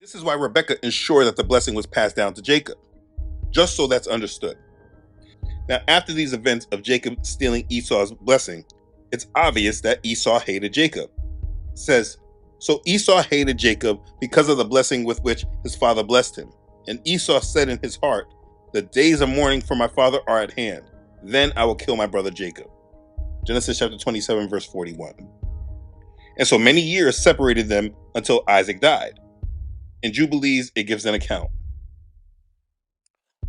This is why Rebekah ensured that the blessing was passed down to Jacob, just so that's understood. Now, after these events of Jacob stealing Esau's blessing, it's obvious that Esau hated Jacob. It says, so Esau hated Jacob because of the blessing with which his father blessed him. And Esau said in his heart, the days of mourning for my father are at hand. Then I will kill my brother Jacob. Genesis chapter 27, verse 41. And so many years separated them until Isaac died. In Jubilees, it gives an account.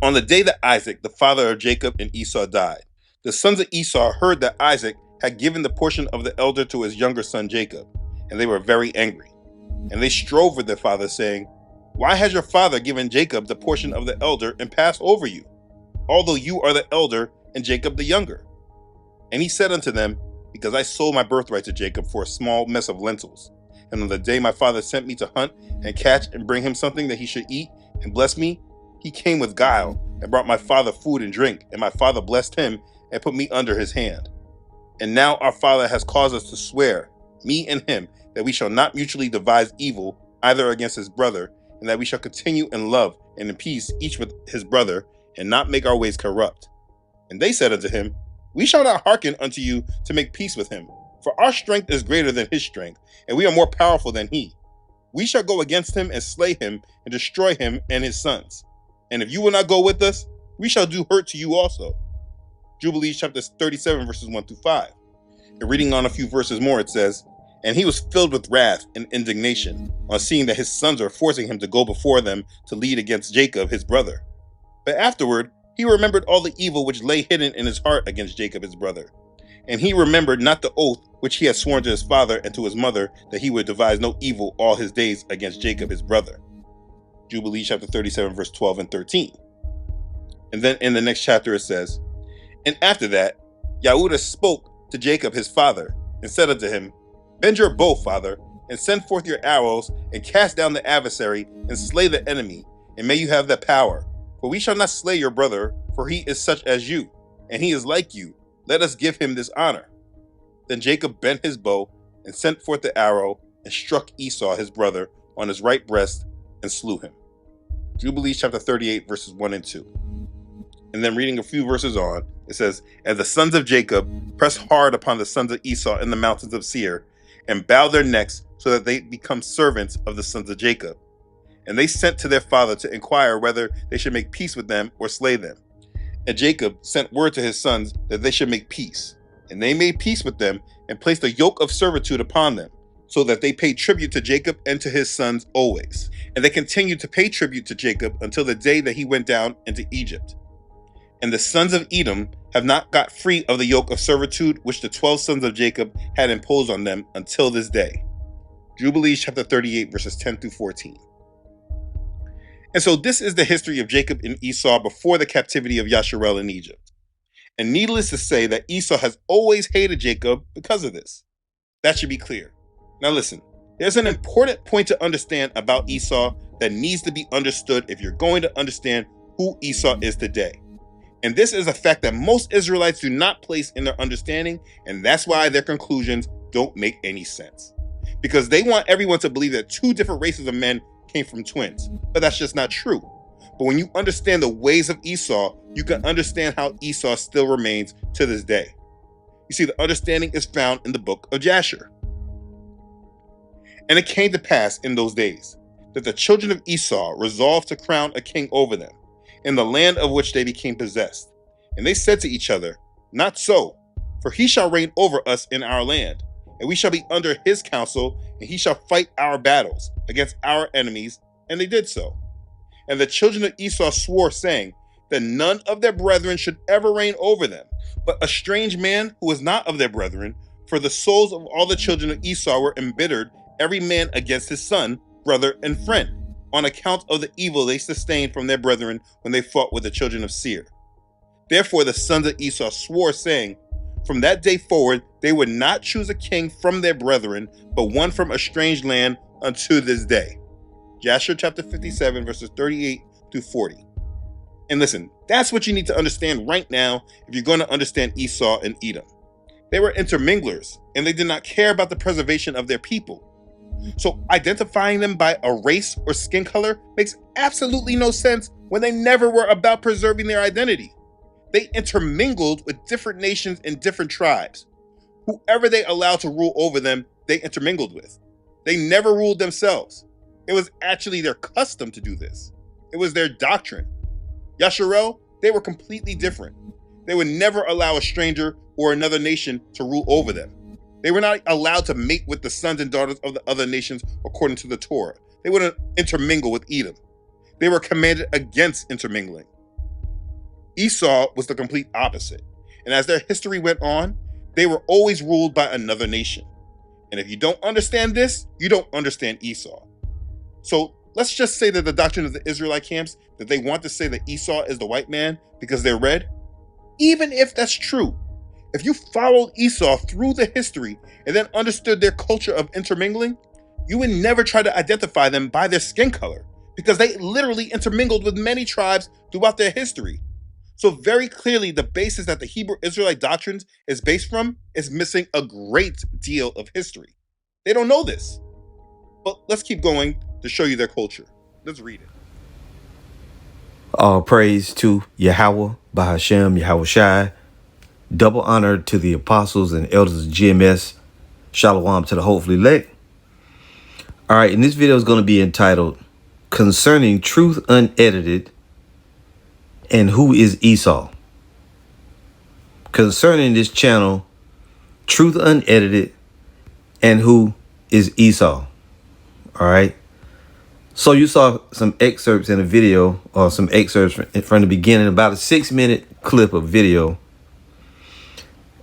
On the day that Isaac, the father of Jacob and Esau, died, the sons of Esau heard that Isaac had given the portion of the elder to his younger son Jacob, and they were very angry. And they strove with their father, saying, why has your father given Jacob the portion of the elder and passed over you, although you are the elder and Jacob the younger? And he said unto them, because I sold my birthright to Jacob for a small mess of lentils. And on the day my father sent me to hunt and catch and bring him something that he should eat and bless me, he came with guile and brought my father food and drink, and my father blessed him and put me under his hand. And now our father has caused us to swear, me and him, that we shall not mutually devise evil either against his brother, and that we shall continue in love and in peace each with his brother, and not make our ways corrupt. And they said unto him, we shall not hearken unto you to make peace with him, for our strength is greater than his strength, and we are more powerful than he. We shall go against him and slay him and destroy him and his sons. And if you will not go with us, we shall do hurt to you also. Jubilees chapter 37, verses 1 through 5. And reading on a few verses more, it says, and he was filled with wrath and indignation on seeing that his sons were forcing him to go before them to lead against Jacob, his brother. But afterward, he remembered all the evil which lay hidden in his heart against Jacob, his brother. And he remembered not the oath which he had sworn to his father and to his mother, that he would devise no evil all his days against Jacob, his brother. Jubilees chapter 37, verse 12 and 13. And then in the next chapter it says, and after that, Yahudah spoke to Jacob, his father, and said unto him, bend your bow, father, and send forth your arrows, and cast down the adversary, and slay the enemy, and may you have that power. For we shall not slay your brother, for he is such as you, and he is like you. Let us give him this honor. Then Jacob bent his bow, and sent forth the arrow, and struck Esau his brother on his right breast, and slew him. Jubilees chapter 38, verses 1 and 2. And then reading a few verses on, it says, and the sons of Jacob pressed hard upon the sons of Esau in the mountains of Seir, and bow their necks so that they become servants of the sons of Jacob. And they sent to their father to inquire whether they should make peace with them or slay them. And Jacob sent word to his sons that they should make peace. And they made peace with them and placed a yoke of servitude upon them, so that they paid tribute to Jacob and to his sons always. And they continued to pay tribute to Jacob until the day that he went down into Egypt. And the sons of Edom have not got free of the yoke of servitude which the 12 sons of Jacob had imposed on them until this day. Jubilees chapter 38, verses 10 through 14. And so this is the history of Jacob and Esau before the captivity of Yasharel in Egypt. And needless to say that Esau has always hated Jacob because of this. That should be clear. Now listen, there's an important point to understand about Esau that needs to be understood if you're going to understand who Esau is today. And this is a fact that most Israelites do not place in their understanding, and that's why their conclusions don't make any sense. Because they want everyone to believe that two different races of men came from twins, but that's just not true. But when you understand the ways of Esau, you can understand how Esau still remains to this day. You see, the understanding is found in the book of Jasher. And it came to pass in those days that the children of Esau resolved to crown a king over them, in the land of which they became possessed. And they said to each other, not so, for he shall reign over us in our land, and we shall be under his counsel, and he shall fight our battles against our enemies. And they did so. And the children of Esau swore, saying that none of their brethren should ever reign over them, but a strange man who was not of their brethren, for the souls of all the children of Esau were embittered, every man against his son, brother, and friend, on account of the evil they sustained from their brethren when they fought with the children of Seir. Therefore the sons of Esau swore, saying, from that day forward they would not choose a king from their brethren, but one from a strange land unto this day. Jasher chapter 57, verses 38 through 40. And listen, that's what you need to understand right now if you're going to understand Esau and Edom. They were interminglers, and they did not care about the preservation of their people. So identifying them by a race or skin color makes absolutely no sense when they never were about preserving their identity. They intermingled with different nations and different tribes. Whoever they allowed to rule over them, they intermingled with. They never ruled themselves. It was actually their custom to do this. It was their doctrine. Yasharel, they were completely different. They would never allow a stranger or another nation to rule over them. They were not allowed to mate with the sons and daughters of the other nations according to the Torah. They wouldn't intermingle with Edom. They were commanded against intermingling. Esau was the complete opposite. And as their history went on, they were always ruled by another nation. And if you don't understand this, you don't understand Esau. So let's just say that the doctrine of the Israelite camps, that they want to say that Esau is the white man because they're red. Even if that's true, if you followed Esau through the history and then understood their culture of intermingling, you would never try to identify them by their skin color because they literally intermingled with many tribes throughout their history. So very clearly, the basis that the Hebrew Israelite doctrines is based from is missing a great deal of history. They don't know this. But let's keep going to show you their culture. Let's read it. All praise to Yahweh, Bahashem, Yahweh Shai. Double honor to the apostles and elders of GMS. Shalom to the hopefully elect. All right, and this video is going to be entitled Concerning Truth Unedited and Who is Esau. Concerning this channel, Truth Unedited and Who is Esau. All right. So you saw some excerpts in a video, or some excerpts from the beginning, about a 6-minute clip of video.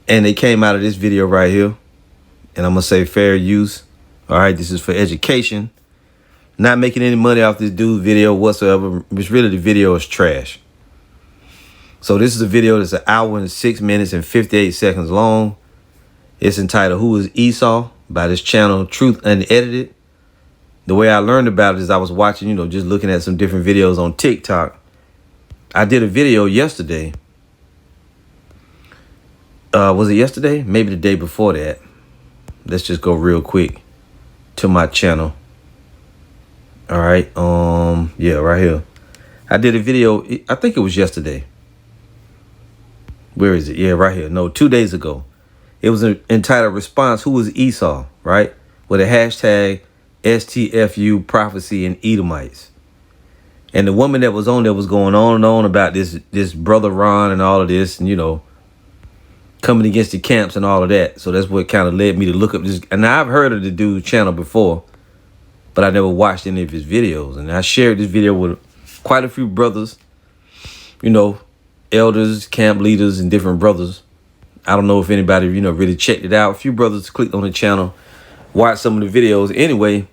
And they came out of this video right here. And I'm going to say fair use. All right, this is for education. Not making any money off this dude's video whatsoever. Which really, the video is trash. So this is a video that's 1 hour and 6 minutes and 58 seconds long. It's entitled Who is Esau by this channel, Truth Unedited. The way I learned about it is I was watching, just looking at some different videos on TikTok. I did a video yesterday. Was it yesterday? Maybe the day before that. Let's just go real quick to my channel. All right. Yeah, right here. I did a video. I think it was yesterday. Where is it? Yeah, right here. No, 2 days ago. It was entitled Response, Who is Esau? Right? With a hashtag STFU prophecy and Edomites. And the woman that was on there was going on and on about this brother Ron and all of this, and coming against the camps and all of that. So that's what kind of led me to look up this. And I've heard of the dude's channel before, but I never watched any of his videos. And I shared this video with quite a few brothers, elders, camp leaders, and different brothers. I don't know if anybody, really checked it out. A few brothers clicked on the channel, watched some of the videos. Anyway,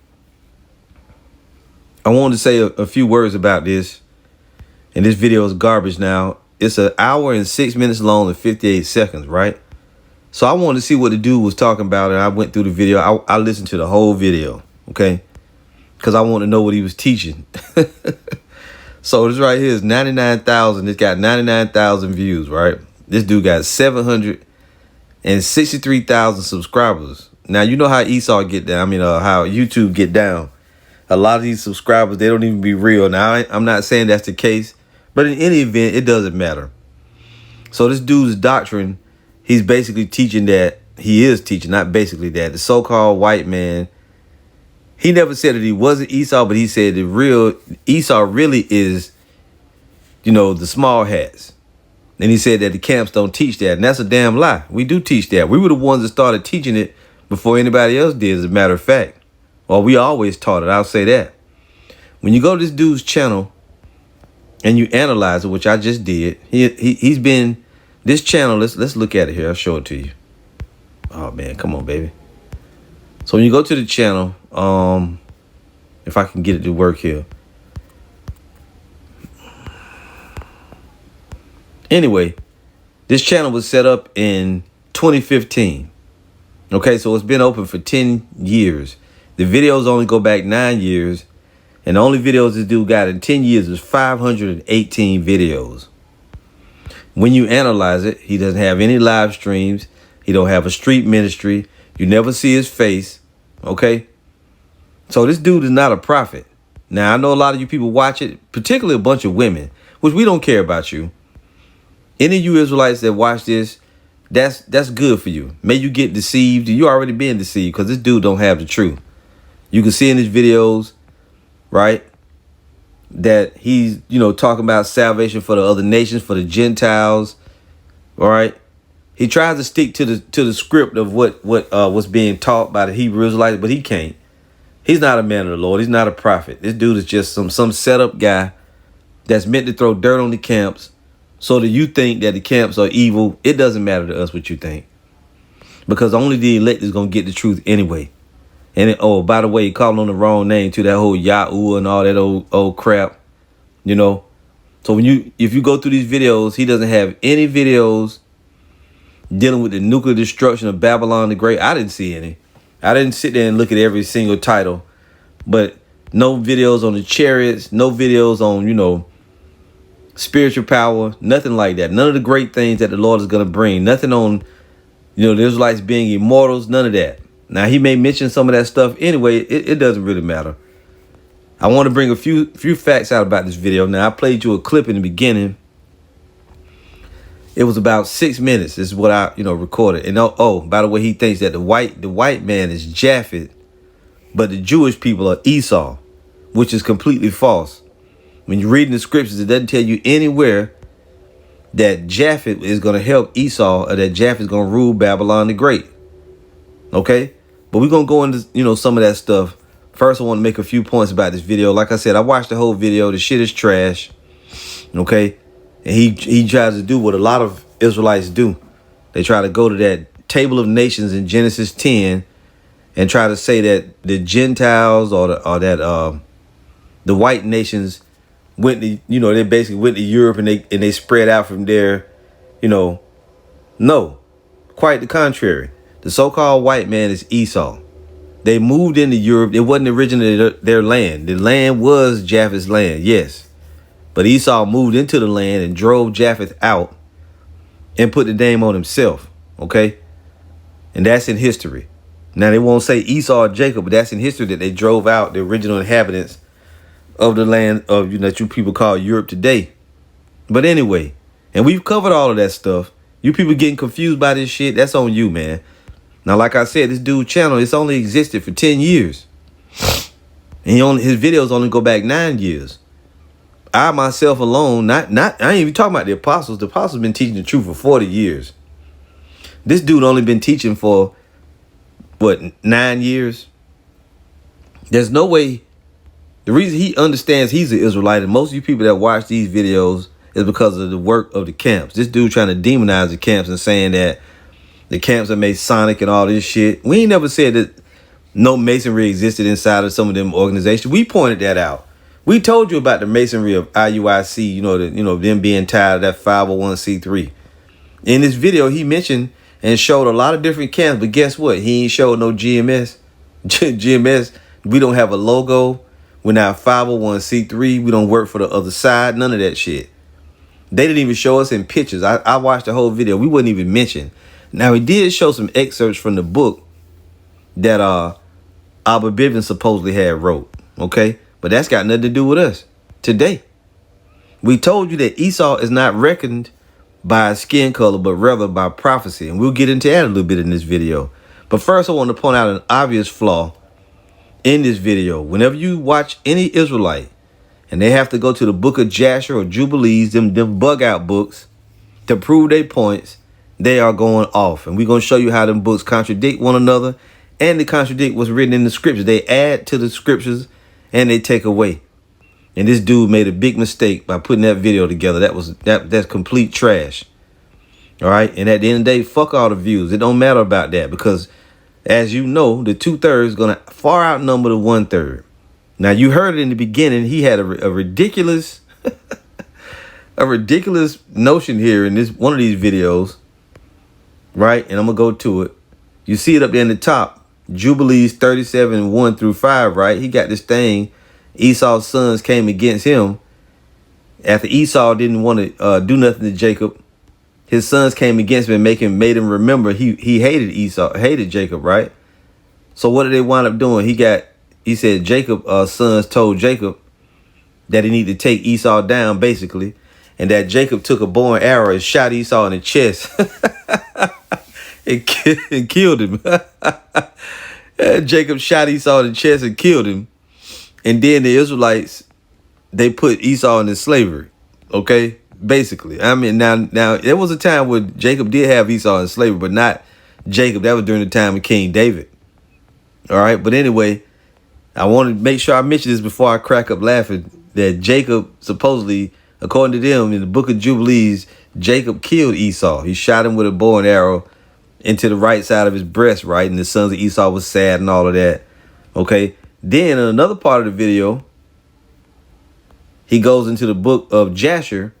I wanted to say a few words about this. And this video is garbage now. It's 1 hour and 6 minutes long and 58 seconds, right? So I wanted to see what the dude was talking about, and I went through the video. I listened to the whole video, okay? Because I want to know what he was teaching. So this right here is 99,000. It's got 99,000 views, right? This dude got 763,000 subscribers. Now, you know how Esau get down. How YouTube get down. A lot of these subscribers, they don't even be real. Now, I'm not saying that's the case, but in any event, it doesn't matter. So this dude's doctrine, he's basically teaching that, he is teaching, not basically that, the so-called white man, he never said that he wasn't Esau, but he said the real Esau really is, the small hats. And he said that the camps don't teach that. And that's a damn lie. We do teach that. We were the ones that started teaching it before anybody else did, as a matter of fact. Well, we always taught it. I'll say that. When you go to this dude's channel and you analyze it, which I just did, he's been, this channel, let's look at it here. I'll show it to you. Oh, man, come on, baby. So when you go to the channel, if I can get it to work here. Anyway, this channel was set up in 2015. Okay, so it's been open for 10 years. The videos only go back 9 years. And the only videos this dude got in 10 years is 518 videos. When you analyze it, he doesn't have any live streams. He don't have a street ministry. You never see his face. Okay? So this dude is not a prophet. Now, I know a lot of you people watch it, particularly a bunch of women, which we don't care about you. Any of you Israelites that watch this, that's good for you. May you get deceived. You already been deceived because this dude don't have the truth. You can see in his videos, right, that he's, talking about salvation for the other nations, for the Gentiles, all right? He tries to stick to the script of what was being taught by the Hebrew Israelites, but he can't. He's not a man of the Lord. He's not a prophet. This dude is just some setup guy that's meant to throw dirt on the camps so that you think that the camps are evil. It doesn't matter to us what you think, because only the elect is going to get the truth anyway. And by the way, he called on the wrong name too, that whole Yahoo and all that old crap, So if you go through these videos, he doesn't have any videos dealing with the nuclear destruction of Babylon the Great. I didn't see any. I didn't sit there and look at every single title, but no videos on the chariots, no videos on, spiritual power, nothing like that. None of the great things that the Lord is going to bring. Nothing on, the Israelites being immortals, none of that. Now, he may mention some of that stuff anyway. It doesn't really matter. I want to bring a few facts out about this video. Now, I played you a clip in the beginning. It was about 6 minutes. This is what I, recorded. And by the way, he thinks that the white man is Japheth, but the Jewish people are Esau, which is completely false. When you're reading the scriptures, it doesn't tell you anywhere that Japheth is going to help Esau or that Japheth is going to rule Babylon the Great. Okay? But we're going to go into, some of that stuff. First, I want to make a few points about this video. Like I said, I watched the whole video. The shit is trash. Okay? And he tries to do what a lot of Israelites do. They try to go to that table of nations in Genesis 10 and try to say that the Gentiles or that the white nations went to, they basically went to Europe and they spread out from there. No, quite the contrary. The so-called white man is Esau. They moved into Europe. It wasn't originally their land. The land was Japheth's land, yes. But Esau moved into the land and drove Japheth out and put the name on himself, okay? And that's in history. Now, they won't say Esau or Jacob, but that's in history that they drove out the original inhabitants of the land of, that you people call Europe today. But anyway, and we've covered all of that stuff. You people getting confused by this shit, that's on you, man. Now, like I said, this dude's channel, it's only existed for 10 years. And his videos only go back 9 years. I myself alone, I ain't even talking about the apostles. The apostles been teaching the truth for 40 years. This dude only been teaching for, 9 years? There's no way. The reason he understands he's an Israelite, and most of you people that watch these videos, is because of the work of the camps. This dude trying to demonize the camps and saying that the camps are Masonic and all this shit. We ain't never said that no masonry existed inside of some of them organizations. We pointed that out. We told you about the masonry of IUIC, them being tied to that 501c3. In this video, he mentioned and showed a lot of different camps, but guess what? He ain't showed no GMS. GMS, we don't have a logo. We're not 501c3. We don't work for the other side. None of that shit. They didn't even show us in pictures. I watched the whole video. We wouldn't even mention. Now, he did show some excerpts from the book that Abba Bivens supposedly had wrote. Okay? But that's got nothing to do with us today. We told you that Esau is not reckoned by skin color, but rather by prophecy. And we'll get into that a little bit in this video. But first, I want to point out an obvious flaw in this video. Whenever you watch any Israelite and they have to go to the book of Jasher or Jubilees, them bug out books, to prove their points, they are going off. And we're going to show you how them books contradict one another, and they contradict what's written in the scriptures. They add to the scriptures and they take away. And this dude made a big mistake by putting that video together. That's complete trash. All right. And at the end of the day, fuck all the views. It don't matter about that, because as you know, the 2/3 is going to far outnumber the 1/3. Now, you heard it in the beginning. He had a ridiculous notion here in this one of these videos. Right. And I'm going to go to it. You see it up there in the top. Jubilees 37, 1 through 5, right? He got this thing. Esau's sons came against him. After Esau didn't want to do nothing to Jacob, his sons came against him and made him remember he hated Esau, hated Jacob, right? So what did they wind up doing? He got he said Jacob's sons told Jacob that he needed to take Esau down, basically, and that Jacob took a bow and arrow and shot Esau in the chest and killed him. Jacob shot Esau in the chest and killed him. And then the Israelites, they put Esau into slavery. Okay? Basically. I mean, now there was a time where Jacob did have Esau in slavery, but not Jacob. That was during the time of King David. All right? But anyway, I want to make sure I mention this before I crack up laughing, that Jacob supposedly, according to them, in the book of Jubilees, Jacob killed Esau. He shot him with a bow and arrow into the right side of his breast, right? And the sons of Esau was sad and all of that. Okay? Then in another part of the video, he goes into the book of Jasher,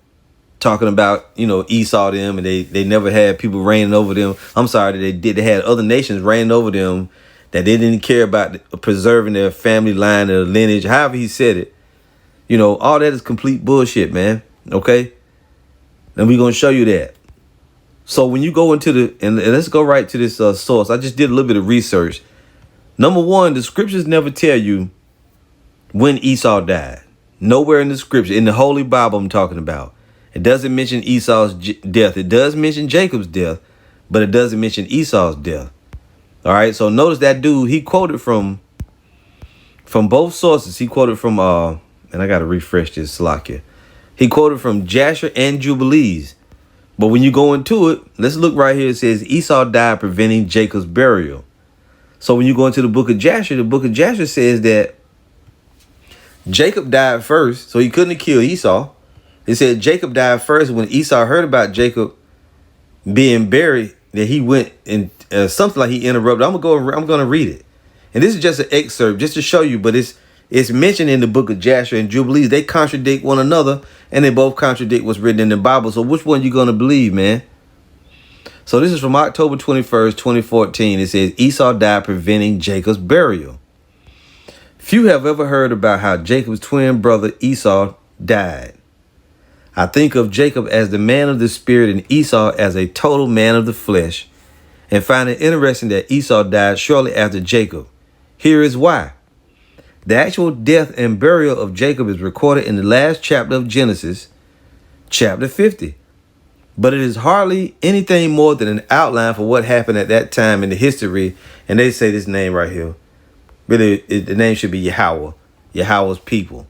talking about, Esau them, and they never had people reigning over them. I'm sorry, they had other nations reigning over them, that they didn't care about preserving their family line or lineage, however he said it. All that is complete bullshit, man. Okay? And we're going to show you that. So when you go into and let's go right to this source. I just did a little bit of research. Number one, the scriptures never tell you when Esau died. Nowhere in the scripture, in the Holy Bible I'm talking about. It doesn't mention Esau's death. It does mention Jacob's death, but it doesn't mention Esau's death. All right, so notice that dude, he quoted from both sources. He quoted from, and I got to refresh this slot here. He quoted from Jasher and Jubilees. But when you go into it, let's look right here. It says Esau died preventing Jacob's burial. So when you go into the book of Jasher says that Jacob died first, so he couldn't have killed Esau. It said Jacob died first. When Esau heard about Jacob being buried, that he went and something like he interrupted. I'm going to read it. And this is just an excerpt just to show you, but it's mentioned in the book of Jasher and Jubilees. They contradict one another, and they both contradict what's written in the Bible. So which one you going to believe, man? So this is from October 21st, 2014. It says Esau died preventing Jacob's burial. Few have ever heard about how Jacob's twin brother Esau died. I think of Jacob as the man of the spirit and Esau as a total man of the flesh, and find it interesting that Esau died shortly after Jacob. Here is why. The actual death and burial of Jacob is recorded in the last chapter of Genesis, chapter 50. But it is hardly anything more than an outline for what happened at that time in the history. And they say this name right here. Really, the name should be Yahweh, Yahweh's people.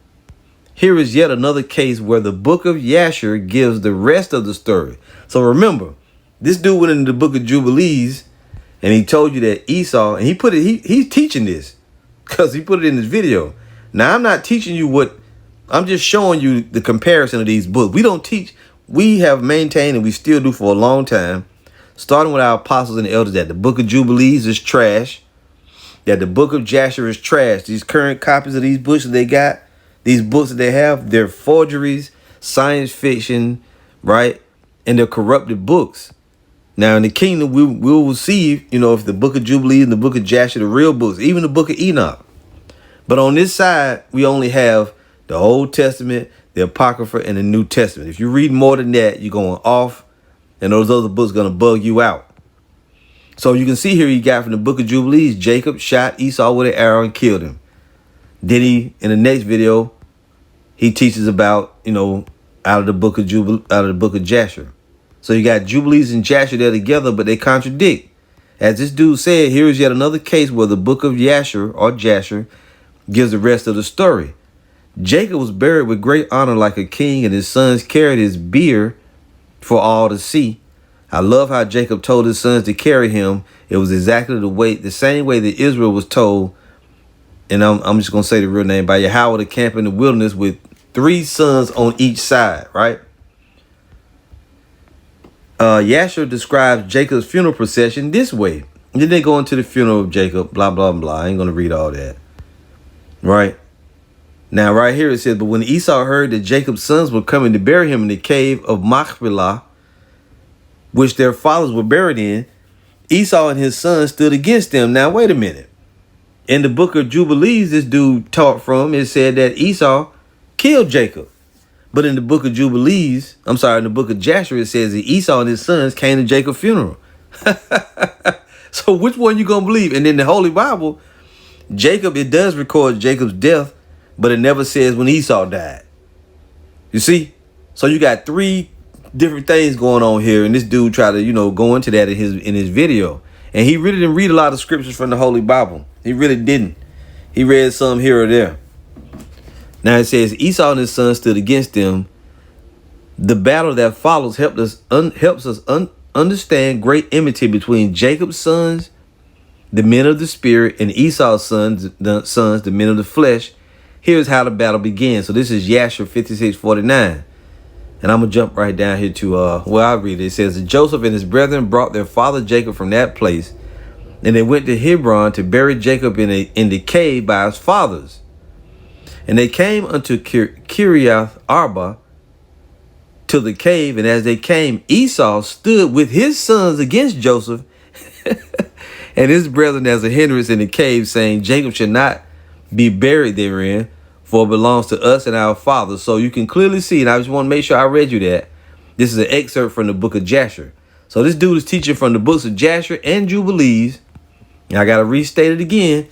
Here is yet another case where the book of Jasher gives the rest of the story. So remember, this dude went into the book of Jubilees and he told you that Esau, and he's teaching this because he put it in his video. Now, I'm not teaching you I'm just showing you the comparison of these books. We don't teach, we have maintained, and we still do for a long time, starting with our apostles and the elders, that the book of Jubilees is trash, that the book of Jasher is trash. These current copies of these books that they got, these books that they have, they're forgeries, science fiction, right? And they're corrupted books. Now, in the kingdom, we will see, if the book of Jubilee and the book of Jasher, the real books, even the book of Enoch. But on this side, we only have the Old Testament, the Apocrypha, and the New Testament. If you read more than that, you're going off, and those other books are going to bug you out. So you can see here, he got from the book of Jubilees, Jacob shot Esau with an arrow and killed him. Then in the next video, he teaches about, out of the book of Jasher. So you got Jubilees and Jasher there together, but they contradict. As this dude said, here is yet another case where the book of Jasher gives the rest of the story. Jacob was buried with great honor like a king, and his sons carried his bier for all to see. I love how Jacob told his sons to carry him. It was exactly the same way that Israel was told, and I'm just going to say the real name, by Yahweh to camp in the wilderness with 3 sons on each side, right? Jasher describes Jacob's funeral procession this way. And then they go into the funeral of Jacob, blah, blah, blah. I ain't going to read all that. Right? Now, right here it says, but when Esau heard that Jacob's sons were coming to bury him in the cave of Machpelah, which their fathers were buried in, Esau and his sons stood against them. Now, wait a minute. In the book of Jubilees, this dude taught from, it said that Esau killed Jacob. But in the book of Jubilees, in the book of Jasher, it says that Esau and his sons came to Jacob's funeral. So which one you going to believe? And in the Holy Bible, Jacob, it does record Jacob's death, but it never says when Esau died. You see? So you got three different things going on here, and this dude tried to, go into that in his video. And he really didn't read a lot of scriptures from the Holy Bible. He really didn't. He read some here or there. Now it says Esau and his son stood against them. The battle that follows helps us understand great enmity between Jacob's sons, the men of the spirit, and Esau's sons, the men of the flesh. Here's how the battle began. So this is Yasher 56:49. And I'm going to jump right down here to I'll read it. It says, Joseph and his brethren brought their father Jacob from that place, and they went to Hebron to bury Jacob in the cave by his fathers. And they came unto Kiriath Arba to the cave, and as they came, Esau stood with his sons against Joseph and his brethren as a hindrance in the cave, saying, Jacob should not be buried therein, for it belongs to us and our fathers. So you can clearly see, and I just want to make sure I read you that. This is an excerpt from the book of Jasher. So this dude is teaching from the books of Jasher and Jubilees. And I got to restate it again.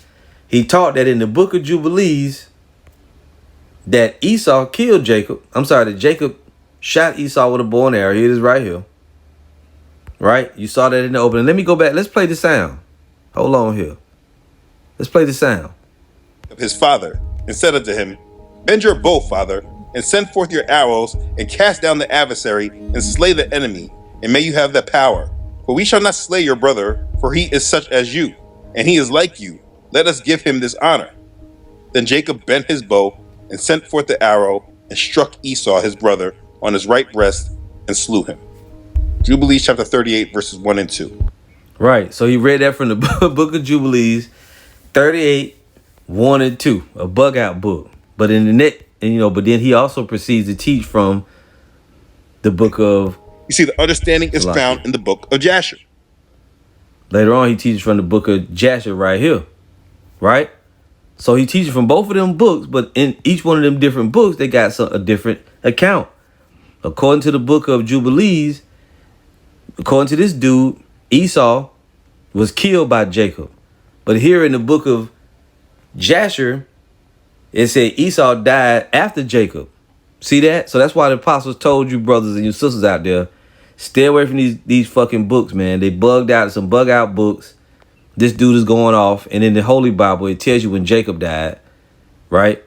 He taught that in the book of Jubilees that Esau killed Jacob. That Jacob shot Esau with a bow and arrow. Here it is right here. Right? You saw that in the opening. Let me go back. Let's play the sound. Hold on here. Let's play the sound. Of his father, and said unto him, Bend your bow, father, and send forth your arrows, and cast down the adversary, and slay the enemy, and may you have that power. For we shall not slay your brother, for he is such as you, and he is like you. Let us give him this honor. Then Jacob bent his bow, and sent forth the arrow, and struck Esau his brother on his right breast, and slew him. Jubilees chapter 38, verses 1 and 2. Right, so he read that from the book of Jubilees 38, 1 and 2, a bug out book. But in the net, but then he also proceeds to teach from the book of... You see, the understanding is found in the book of Jasher. Later on, he teaches from the book of Jasher right here. Right? So he teaches from both of them books, but in each one of them different books, they got a different account. According to the book of Jubilees, according to this dude, Esau was killed by Jacob. But here in the book of Jasher, it said Esau died after Jacob. See that? So that's why the apostles told you, brothers and your sisters out there, stay away from these fucking books, man. They bugged out, some bug out books. This dude is going off. And in the Holy Bible, it tells you when Jacob died, right?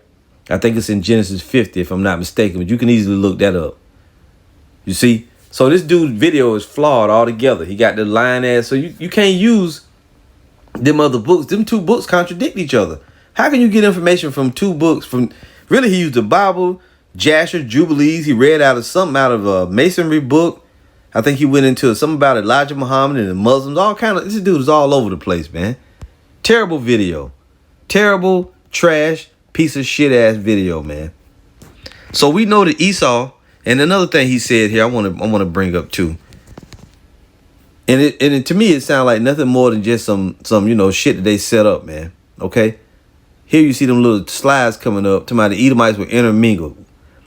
I think it's in Genesis 50, if I'm not mistaken. But you can easily look that up. You see? So this dude's video is flawed altogether. He got the line ass. So you can't use them other books. Them two books contradict each other. How can you get information from two books? Really, he used the Bible, Jasher, Jubilees. He read something out of a masonry book. I think he went into something about Elijah Muhammad and the Muslims. All kind of. This dude is all over the place, man. Terrible video. Terrible, trash, piece of shit ass video, man. So we know that Esau, and another thing he said here, I want to bring up too. And to me, it sounds like nothing more than just some shit that they set up, man. Okay. Here you see them little slides coming up. Talking about the Edomites were intermingled.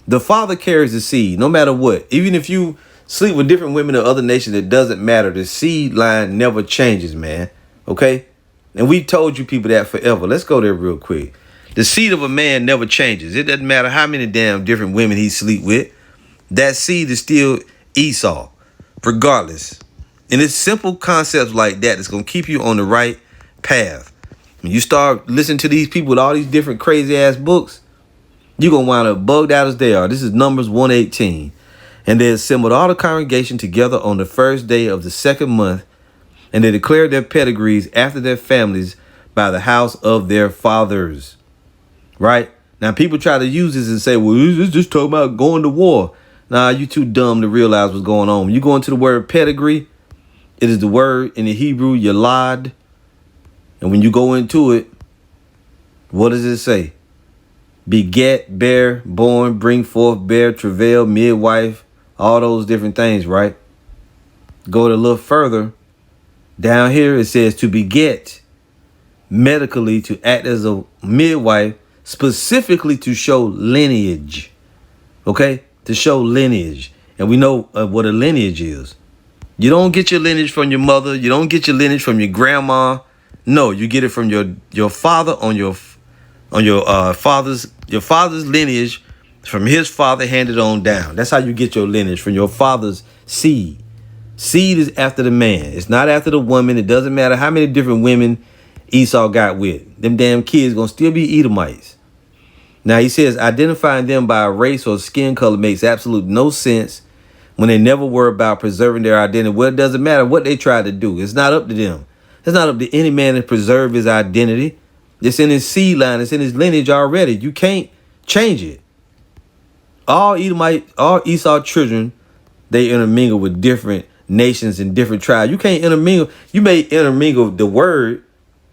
The father carries the seed, no matter what. Even if you sleep with different women of other nations, it doesn't matter. The seed line never changes, man. Okay? And we told you people that forever. Let's go there real quick. The seed of a man never changes. It doesn't matter how many damn different women he sleep with. That seed is still Esau, regardless. And it's simple concepts like that that's going to keep you on the right path. When you start listening to these people with all these different crazy ass books, you're going to wind up bugged out as they are. This is Numbers 1:18. And they assembled all the congregation together on the first day of the second month, and they declared their pedigrees after their families by the house of their fathers. Right? Now, people try to use this and say, well, it's just talking about going to war. Nah, you too dumb to realize what's going on. When you go into the word pedigree, it is the word in the Hebrew, yalad. And when you go into it, what does it say? Beget, bear, born, bring forth, bear, travail, midwife, all those different things, right? Go a little further. Down here, it says to beget, medically, to act as a midwife, specifically to show lineage. Okay? To show lineage. And we know what a lineage is. You don't get your lineage from your mother. You don't get your lineage from your grandma. No, you get it from your father on your father's lineage, from his father handed on down. That's how you get your lineage, from your father's seed. Seed is after the man. It's not after the woman. It doesn't matter how many different women Esau got with. Them damn kids gonna still be Edomites. Now he says identifying them by a race or skin color makes absolute no sense when they never were about preserving their identity. Well, it doesn't matter what they try to do. It's not up to them. It's not up to any man to preserve his identity. It's in his seed line. It's in his lineage already. You can't change it. All Esau children, they intermingle with different nations and different tribes. You can't intermingle. You may intermingle the word.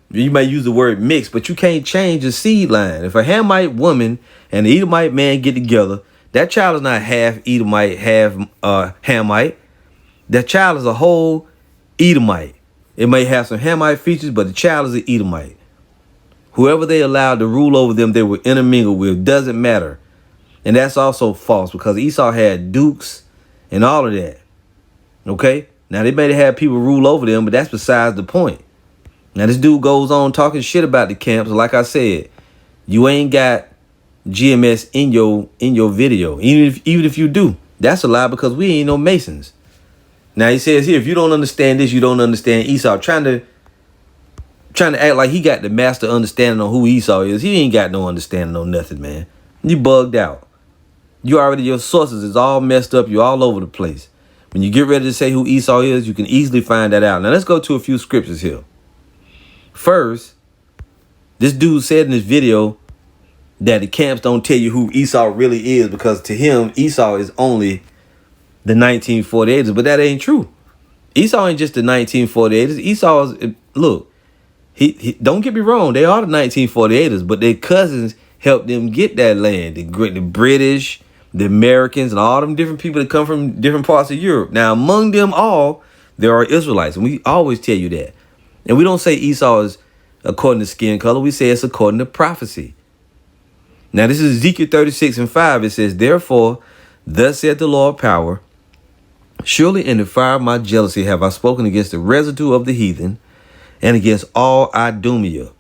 You may use the word mix, but you can't change the seed line. If a Hamite woman and an Edomite man get together, that child is not half Edomite, half Hamite. That child is a whole Edomite. It may have some Hamite features, but the child is an Edomite. Whoever they allowed to rule over them, they were intermingled with. Doesn't matter. And that's also false, because Esau had dukes and all of that. Okay? Now, they may have people rule over them, but that's besides the point. Now, this dude goes on talking shit about the camps. Like I said, you ain't got GMS in your video. Even if you do, that's a lie, because we ain't no Masons. Now, he says here, if you don't understand this, you don't understand Esau. Trying to act like he got the master understanding on who Esau is. He ain't got no understanding on nothing, man. You bugged out. Your sources is all messed up. You're all over the place. When you get ready to say who Esau is, you can easily find that out. Now, let's go to a few scriptures here. First, this dude said in this video that the camps don't tell you who Esau really is, because to him, Esau is only the 1948ers. But that ain't true. Esau ain't just the 1948ers. Esau is, look, he don't get me wrong, they are the 1948ers, but their cousins helped them get that land. The British, the Americans, and all them different people that come from different parts of Europe. Now, among them all, there are Israelites, and we always tell you that. And we don't say Esau is according to skin color. We say it's according to prophecy. Now, this is Ezekiel 36:5. It says, therefore, thus saith the Lord power, surely in the fire of my jealousy have I spoken against the residue of the heathen and against all Idumea.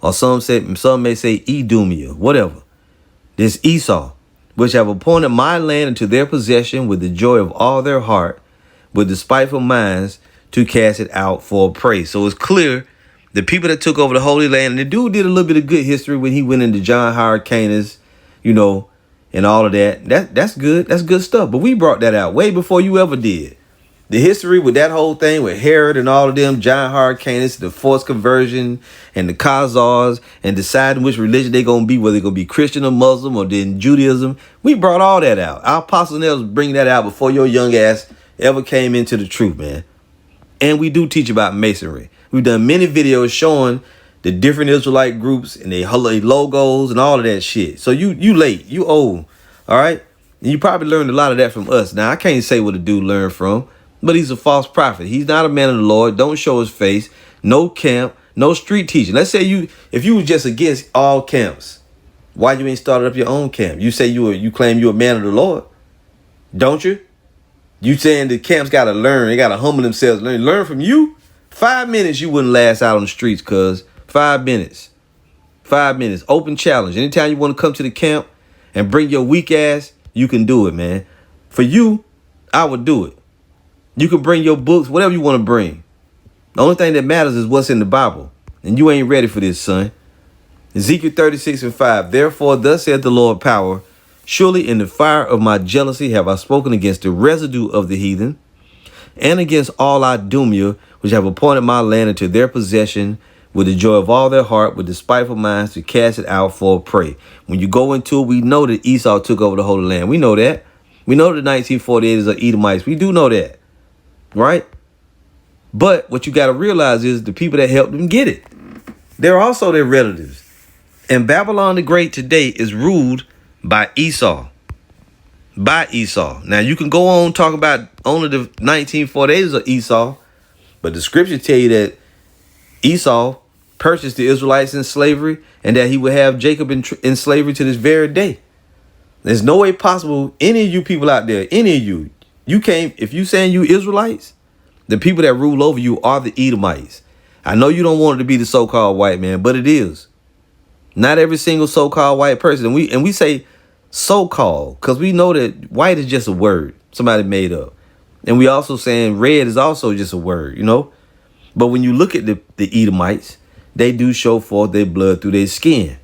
Or some may say Edumea, whatever. This Esau, which have appointed my land into their possession with the joy of all their heart, with despiteful minds, to cast it out for prey. So it's clear the people that took over the Holy Land, and the dude did a little bit of good history when he went into John Hyrcanus, and all of that. That's good. That's good stuff. But we brought that out way before you ever did. The history with that whole thing with Herod and all of them, John Hyrcanus, the forced conversion, and the Khazars, and deciding which religion they're going to be, whether they're going to be Christian or Muslim or then Judaism. We brought all that out. Our apostles never bring that out before your young ass ever came into the truth, man. And we do teach about Masonry. We've done many videos showing the different Israelite groups and their logos and all of that shit. So you late, you old, all right? And you probably learned a lot of that from us. Now, I can't say what a dude learned from, but he's a false prophet. He's not a man of the Lord. Don't show his face. No camp, no street teaching. Let's say if you was just against all camps, why you ain't started up your own camp? You say you claim you're a man of the Lord, don't you? You saying the camps got to learn. They got to humble themselves. Learn from you. 5 minutes you wouldn't last out on the streets, cuz. 5 minutes. 5 minutes. Open challenge. Anytime you want to come to the camp and bring your weak ass, you can do it, man. For you, I would do it. You can bring your books, whatever you want to bring. The only thing that matters is what's in the Bible. And you ain't ready for this, son. Ezekiel 36:5. Therefore, thus saith the Lord power, surely in the fire of my jealousy have I spoken against the residue of the heathen, and against all Idumea, which have appointed my land into their possession with the joy of all their heart, with despiteful minds, to cast it out for a prey. When you go into it, we know that Esau took over the Holy Land. We know that. We know the 1948ers are Edomites. We do know that. Right? But what you got to realize is the people that helped them get it, they're also their relatives. And Babylon the Great today is ruled by Esau. By Esau. Now, you can go on talk about only the 1948ers of Esau, but the scripture tell you that Esau purchased the Israelites in slavery and that he would have Jacob in slavery to this very day. There's no way possible any of you people out there, any of you can't, if you saying you Israelites, the people that rule over you are the Edomites. I know you don't want it to be the so-called white man, but it is. Not every single so-called white person. And we say so-called because we know that white is just a word somebody made up. And we also saying red is also just a word, you know. But when you look at the Edomites, they do show forth their blood through their skin.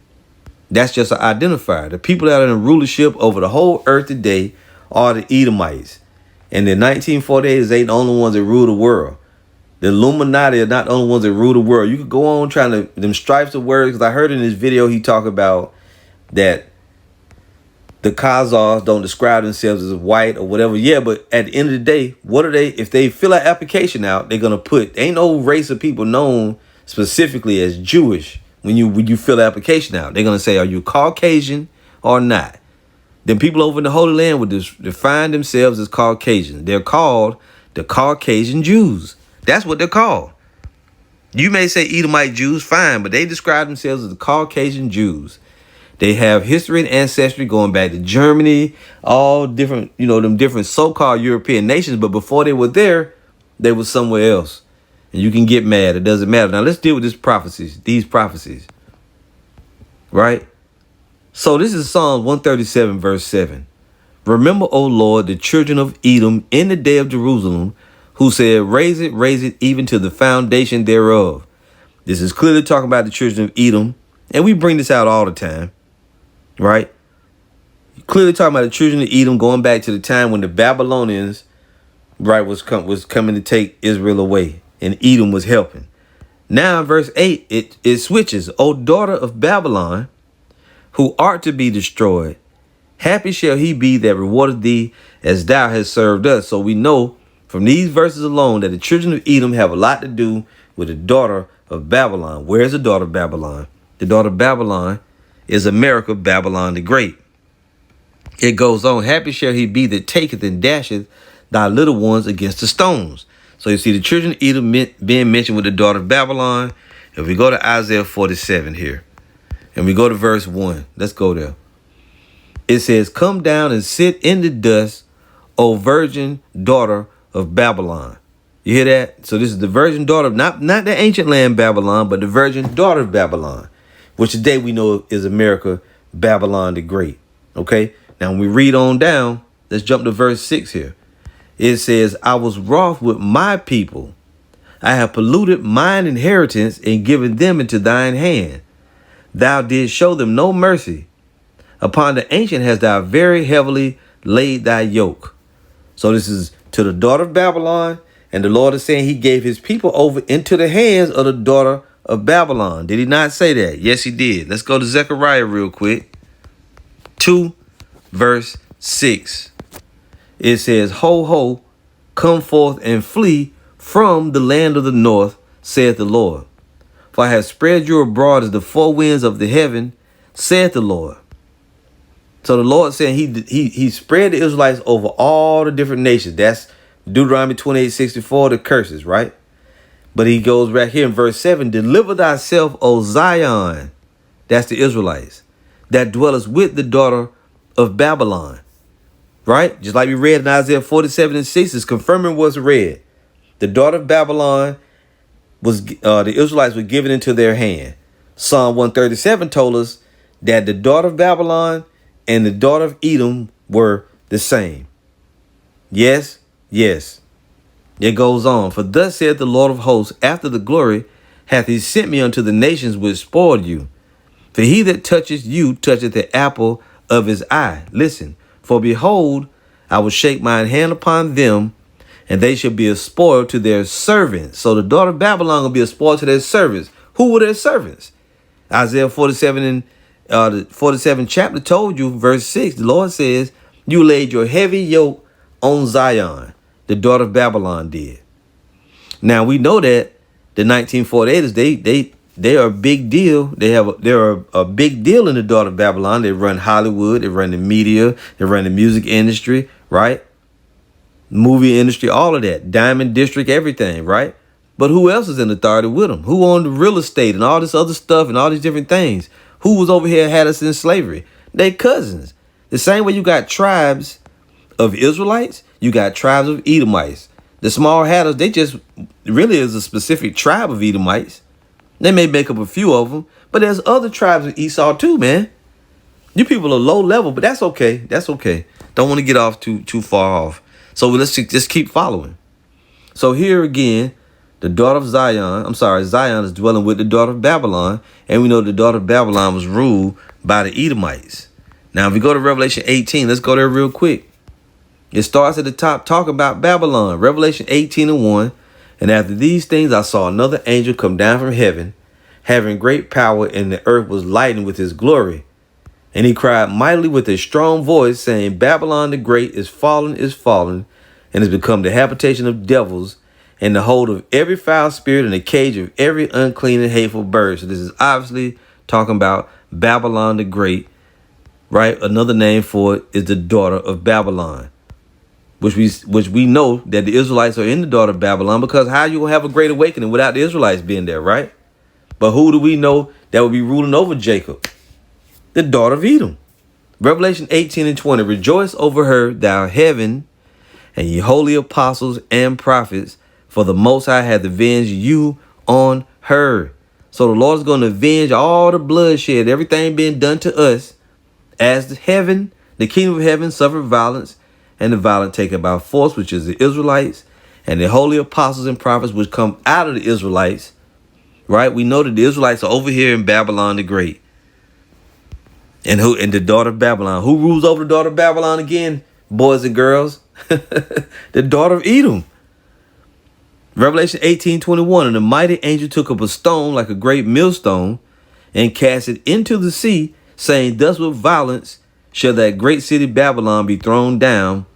That's just an identifier. The people that are in rulership over the whole earth today are the Edomites. And the 1948s ain't the only ones that rule the world. The Illuminati are not the only ones that rule the world. You could go on trying to, them stripes of words, because I heard in this video he talk about that the Khazars don't describe themselves as white or whatever. Yeah, but at the end of the day, what are they? If they fill an application out, they're going to put, ain't no race of people known specifically as Jewish when you fill the application out. They're going to say, are you Caucasian or not? Then people over in the Holy Land would define themselves as Caucasian. They're called the Caucasian Jews. That's what they're called. You may say Edomite Jews, fine, but they describe themselves as the Caucasian Jews. They have history and ancestry going back to Germany, all different, you know, them different so-called European nations. But before they were there, they were somewhere else. And you can get mad. It doesn't matter. Now let's deal with these prophecies. Right? So this is Psalm 137, verse 7. Remember, O Lord, the children of Edom in the day of Jerusalem, who said, raise it, even to the foundation thereof. This is clearly talking about the children of Edom. And we bring this out all the time. Right? Clearly talking about the children of Edom going back to the time when the Babylonians, right, was coming to take Israel away. And Edom was helping. Now in verse 8, it switches. O daughter of Babylon, who art to be destroyed, happy shall he be that rewarded thee as thou hast served us. So we know from these verses alone that the children of Edom have a lot to do with the daughter of Babylon. Where is the daughter of Babylon? The daughter of Babylon is America, Babylon the Great. It goes on, happy shall he be that taketh and dasheth thy little ones against the stones. So you see the children of Edom being mentioned with the daughter of Babylon. If we go to Isaiah 47 here, and we go to verse 1, let's go there. It says, come down and sit in the dust, O virgin daughter of Babylon. You hear that? So this is the virgin daughter of not the ancient land Babylon, but the virgin daughter of Babylon, which today we know is America, Babylon the Great. Okay. Now, when we read on down, let's jump to verse 6 here. It says, I was wroth with my people. I have polluted mine inheritance and given them into thine hand. Thou didst show them no mercy. Upon the ancient hast thou very heavily laid thy yoke. So this is to the daughter of Babylon. And the Lord is saying he gave his people over into the hands of the daughter of Babylon. Did he not say that? Yes, he did. Let's go to Zechariah real quick. 2 verse 6. It says, ho, ho, come forth and flee from the land of the north, saith the Lord. For I have spread you abroad as the four winds of the heaven, saith the Lord. So the Lord saying he spread the Israelites over all the different nations. That's Deuteronomy 28:64, the curses, right? But he goes right here in verse 7, deliver thyself, O Zion. That's the Israelites that dwellest with the daughter of Babylon. Right? Just like we read in Isaiah 47:6, is confirming what's read. The daughter of Babylon was the Israelites were given into their hand. Psalm 137 told us that the daughter of Babylon and the daughter of Edom were the same. Yes, yes. It goes on. For thus saith the Lord of hosts, after the glory hath he sent me unto the nations which spoiled you. For he that toucheth you toucheth the apple of his eye. Listen, for behold, I will shake mine hand upon them, and they shall be a spoil to their servants. So the daughter of Babylon will be a spoil to their servants. Who were their servants? Isaiah 47 and the 47th chapter told you, verse 6, the Lord says, you laid your heavy yoke on Zion. The daughter of Babylon did. Now we know that the 1948ers, they are a big deal. They're a big deal in the daughter of Babylon. They run Hollywood, they run the media, they run the music industry, right? Movie industry, all of that. Diamond District, everything, right? But who else is in authority with them? Who owned the real estate and all this other stuff and all these different things? Who was over here had us in slavery? They cousins. The same way you got tribes of Israelites, you got tribes of Edomites. The small hatters, they just really is a specific tribe of Edomites. They may make up a few of them, but there's other tribes of Esau too, man. You people are low level, but that's okay. That's okay. Don't want to get off too far off. So let's just keep following. So here again, the daughter of Zion, Zion is dwelling with the daughter of Babylon. And we know the daughter of Babylon was ruled by the Edomites. Now, if we go to Revelation 18, let's go there real quick. It starts at the top talking about Babylon. Revelation 18:1. And after these things, I saw another angel come down from heaven, having great power, and the earth was lightened with his glory. And he cried mightily with a strong voice, saying, Babylon the great is fallen, and has become the habitation of devils, and the hold of every foul spirit, and the cage of every unclean and hateful bird. So this is obviously talking about Babylon the great, right? Another name for it is the daughter of Babylon, which we know that the Israelites are in the daughter of Babylon, because how you gonna have a great awakening without the Israelites being there, right? But who do we know that would be ruling over Jacob? The daughter of Edom. Revelation 18:20. Rejoice over her, thou heaven, and ye holy apostles and prophets, for the Most High hath avenged you on her. So the Lord is going to avenge all the bloodshed, everything being done to us, as the kingdom of heaven suffered violence, and the violent taken by force, which is the Israelites, and the holy apostles and prophets which come out of the Israelites, right? We know that the Israelites are over here in Babylon the Great. And the daughter of Babylon. Who rules over the daughter of Babylon again, boys and girls? The daughter of Edom. Revelation 18:21. And the mighty angel took up a stone like a great millstone, and cast it into the sea, saying, thus with violence shall that great city Babylon be thrown down,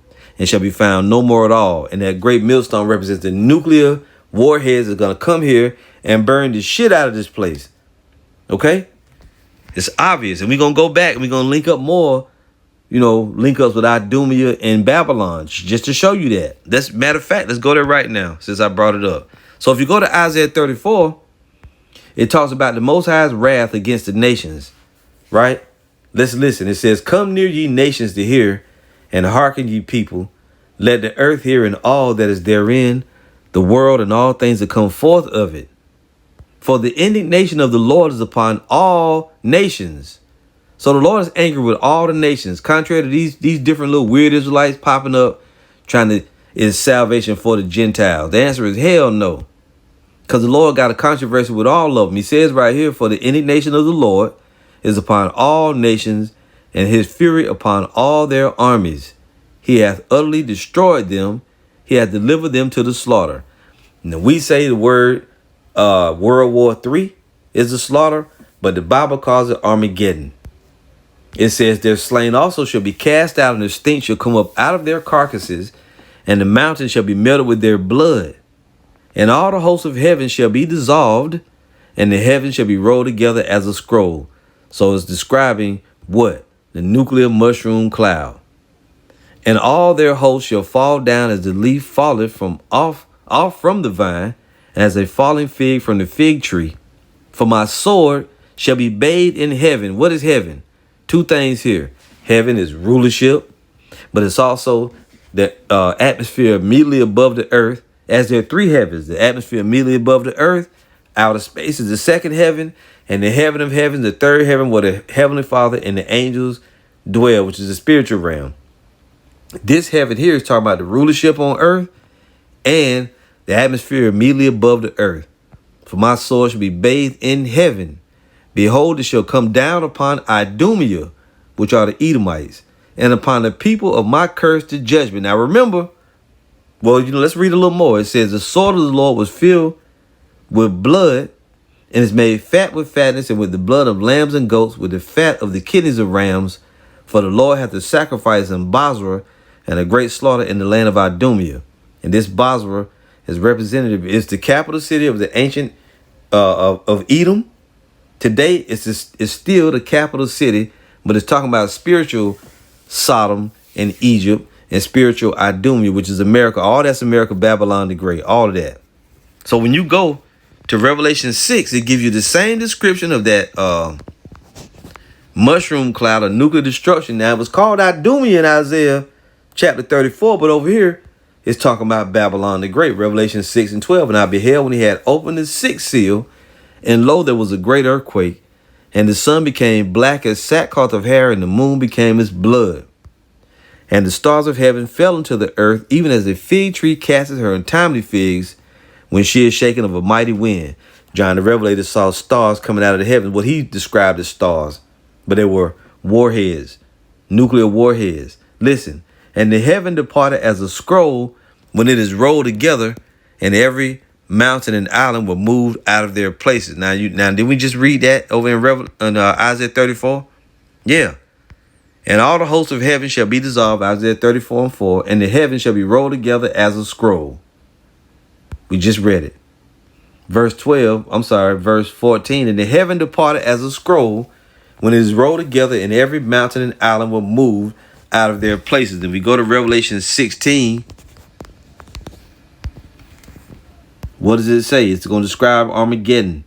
and shall be found no more at all. And that great millstone represents the nuclear warheads that's going to come here and burn the shit out of this place. Okay? It's obvious. And we're going to go back and we're going to link up more, link ups with Idumea and Babylon, just to show you that. That's matter of fact, let's go there right now, since I brought it up. So if you go to Isaiah 34, it talks about the Most High's wrath against the nations, right? Let's listen. It says, come near ye nations to hear, and hearken ye people. Let the earth hear and all that is therein, the world and all things that come forth of it. For the indignation of the Lord is upon all nations. So the Lord is angry with all the nations, contrary to these different little weird Israelites popping up, is salvation for the Gentiles. The answer is hell no. Because the Lord got a controversy with all of them. He says right here, for the indignation of the Lord is upon all nations, and his fury upon all their armies. He hath utterly destroyed them. He hath delivered them to the slaughter. Now we say the word World War III is the slaughter, but the Bible calls it Armageddon. It says their slain also shall be cast out, and their stink shall come up out of their carcasses, and the mountains shall be melted with their blood. And all the hosts of heaven shall be dissolved, and the heavens shall be rolled together as a scroll. So it's describing what? The nuclear mushroom cloud. And all their hosts shall fall down as the leaf falleth from off from the vine, and as a falling fig from the fig tree. For my sword shall be bathed in heaven. What is heaven? Two things here. Heaven is rulership, but it's also the atmosphere immediately above the earth, as there are three heavens. The atmosphere immediately above the earth, outer space is the second heaven, and the heaven of heavens, the third heaven, where the Heavenly Father and the angels dwell, which is the spiritual realm. This heaven here is talking about the rulership on earth and the atmosphere immediately above the earth. For my sword shall be bathed in heaven. Behold, it shall come down upon Idumea, which are the Edomites, and upon the people of my curse to judgment. Now remember, let's read a little more. It says, the sword of the Lord was filled with blood, and is made fat with fatness, and with the blood of lambs and goats, with the fat of the kidneys of rams. For the Lord hath to sacrifice in Bozrah, and a great slaughter in the land of Idumea. And this Bozrah is representative. It's the capital city of the ancient of Edom. Today, it's still the capital city, but it's talking about spiritual Sodom and Egypt, and spiritual Idumea, which is America. All that's America, Babylon the Great, all of that. So when you go to Revelation 6, it gives you the same description of that mushroom cloud of nuclear destruction. Now, it was called Idumea in Isaiah chapter 34, but over here, it's talking about Babylon the Great, Revelation 6:12. And I beheld when he had opened the sixth seal, And lo, there was a great earthquake, and the sun became black as sackcloth of hair, and the moon became as blood. And the stars of heaven fell into the earth, even as a fig tree casteth her untimely figs when she is shaken of a mighty wind. John the Revelator saw stars coming out of the heavens, what he described as stars, but they were warheads, nuclear warheads. Listen, and the heaven departed as a scroll when it is rolled together, and every mountain and island were moved out of their places. Now, did we just read that over in Isaiah 34? Yeah. And all the hosts of heaven shall be dissolved, Isaiah 34:4, and the heaven shall be rolled together as a scroll. We just read it. Verse 14, and the heaven departed as a scroll when it is rolled together, and every mountain and island were moved out of their places. If we go to Revelation 16, what does it say? It's going to describe Armageddon.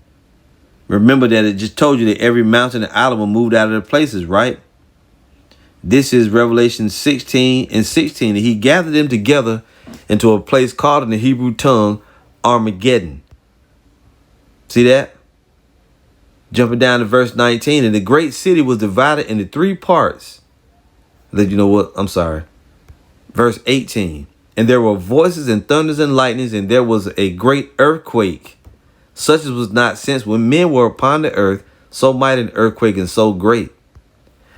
Remember that it just told you that every mountain and island were moved out of their places, right? This is Revelation 16:16. He gathered them together into a place called in the Hebrew tongue Armageddon. See that? Jumping down to verse 19. And the great city was divided into three parts. You know what? I'm sorry. Verse 18. And there were voices and thunders and lightnings, and there was a great earthquake, such as was not since when men were upon the earth, so mighty an earthquake and so great.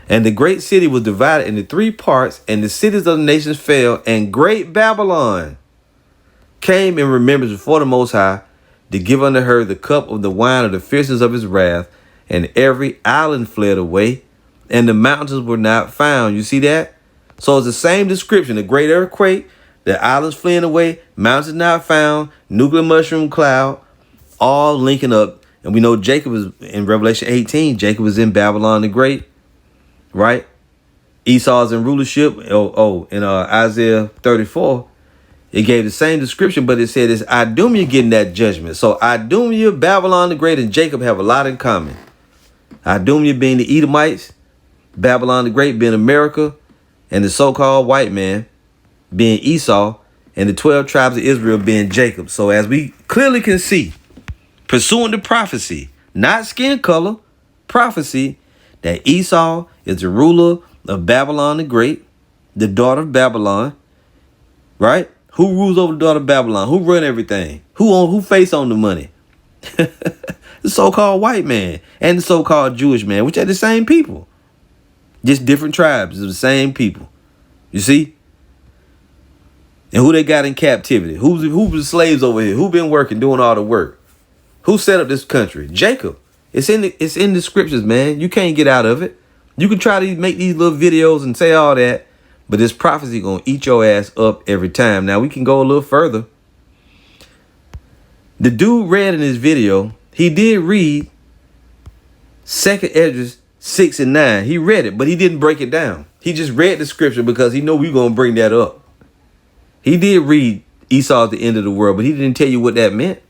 And the great city was divided into three parts, and the cities of the nations fell, and great Babylon came in remembrance before the Most High to give unto her the cup of the wine of the fierceness of his wrath, and every island fled away, and the mountains were not found. You see that? So it's the same description, the great earthquake, the islands fleeing away, mountains not found, nuclear mushroom cloud, all linking up. And we know Jacob is in Revelation 18, Jacob is in Babylon the Great, right? Esau's in rulership. In Isaiah 34, it gave the same description, but it said it's Idumea getting that judgment. So Idumea, Babylon the Great, and Jacob have a lot in common. Idumea being the Edomites, Babylon the Great being America, and the so-called white man being Esau, and the 12 tribes of Israel being Jacob. So as we clearly can see, pursuant to prophecy, not skin color, prophecy, that Esau is the ruler of Babylon the Great, the daughter of Babylon, right? Who rules over the daughter of Babylon? Who run everything? Who face on the money? The so-called white man and the so-called Jewish man, which are the same people. Just different tribes of the same people. You see? And who they got in captivity? Who was slaves over here? Who been working, doing all the work? Who set up this country? Jacob. It's in the scriptures, man. You can't get out of it. You can try to make these little videos and say all that, but this prophecy gonna eat your ass up every time. Now we can go a little further. The dude read in his video, he did read 2nd Esdras 6 and 9. He read it, but he didn't break it down. He just read the scripture because he know we gonna bring that up. He did read Esau at the end of the world, but he didn't tell you what that meant.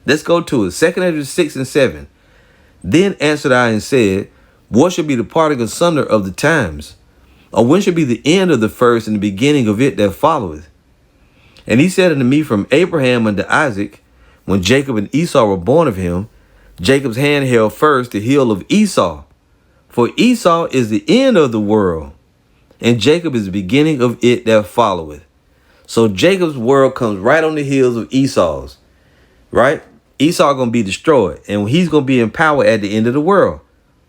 Let's go to it. 2nd Esdras 6 and 7. Then answered I and said, what shall be the parting asunder of the times? Or when shall be the end of the first and the beginning of it that followeth? And he said unto me, from Abraham unto Isaac, when Jacob and Esau were born of him, Jacob's hand held first the heel of Esau. For Esau is the end of the world, and Jacob is the beginning of it that followeth. So Jacob's world comes right on the heels of Esau's, right? Esau going to be destroyed, and he's going to be in power at the end of the world.